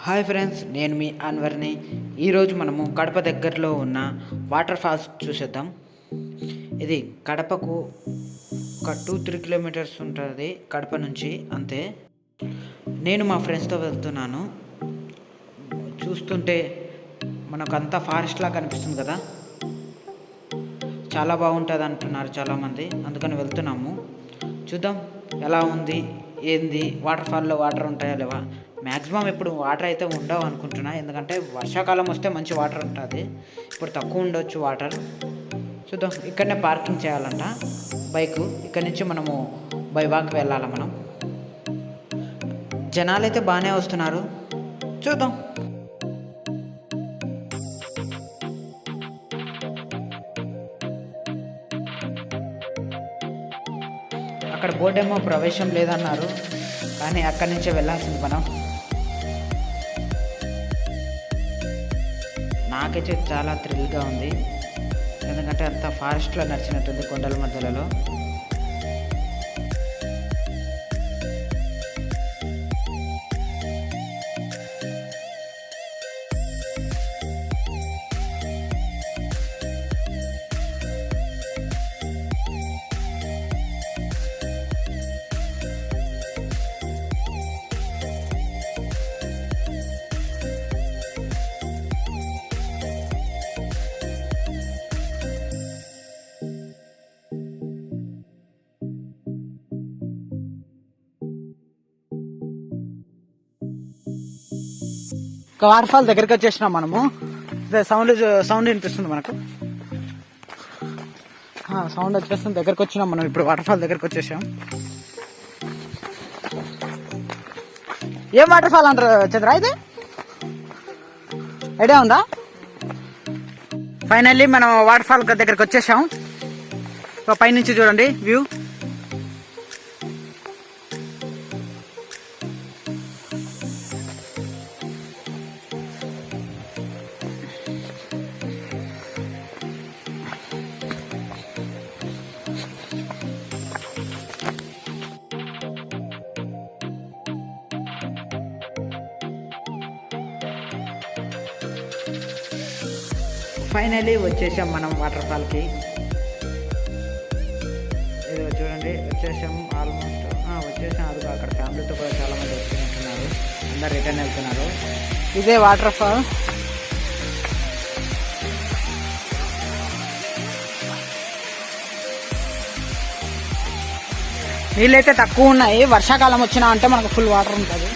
Hi friends, నేను మీ అన్వర్ని. ఈరోజు మనము కడప దగ్గరలో ఉన్న వాటర్ ఫాల్స్ చూసేద్దాం. ఇది కడపకు ఒక 2-3 కిలోమీటర్స్ ఉంటుంది కడప నుంచి, అంతే. నేను మా ఫ్రెండ్స్తో వెళ్తున్నాను. చూస్తుంటే మనకంతా ఫారెస్ట్ లాగా కనిపిస్తుంది కదా, చాలా బాగుంటుంది అంటున్నారు చాలామంది, అందుకని వెళ్తున్నాము. చూద్దాం ఎలా ఉంది ఏంది. వాటర్ ఫాల్లో వాటర్ ఉంటాయా లేవా? మ్యాక్సిమం ఇప్పుడు వాటర్ అయితే ఉండవు అనుకుంటున్నా, ఎందుకంటే వర్షాకాలం వస్తే మంచి వాటర్ ఉంటుంది. ఇప్పుడు తక్కువ ఉండొచ్చు వాటర్. చూద్దాం. ఇక్కడనే పార్కింగ్ చేయాలంట బైకు. ఇక్కడ నుంచి మనము బై వాక్ వెళ్ళాలి మనం. జనాలు అయితే బాగానే వస్తున్నారు, చూద్దాం. అక్కడ బోర్డు ఏమో ప్రవేశం లేదన్నారు, కానీ అక్కడి నుంచే వెళ్ళాల్సింది మనం. నాకైతే చాలా థ్రిల్గా ఉంది, ఎందుకంటే అంత ఫారెస్ట్లో నడిచినట్టుంది కొండల మధ్యలో. వాటర్ ఫాల్ దగ్గరికి వచ్చేసినాం మనము. సౌండ్ వినిపిస్తుంది మనకు, సౌండ్ వచ్చేస్తుంది. దగ్గరకు వచ్చినాం మనం ఇప్పుడు, వాటర్ ఫాల్ దగ్గరకు వచ్చేసాం. ఏం వాటర్ ఫాల్ అంటారు చంద్ర? ఇది ఐడియా ఉందా? ఫైనల్లీ మనం వాటర్ ఫాల్ దగ్గరకు వచ్చేసాం. పైనుంచి చూడండి వ్యూ. ఫైనలీ వచ్చేసాం మనం వాటర్ ఫాల్కి. ఇది చూడండి, వచ్చేసాం ఆల్మోస్ట్. వచ్చేసాం. అది అక్కడ ఫ్యామిలీతో కూడా చాలామంది వచ్చినట్టున్నారు, అందరు రిటర్న్ వెళ్తున్నారు. ఇదే వాటర్ ఫాల్. నీళ్ళైతే తక్కువ ఉన్నాయి, వర్షాకాలం వచ్చినా అంటే మనకు ఫుల్ వాటర్ ఉంటుంది.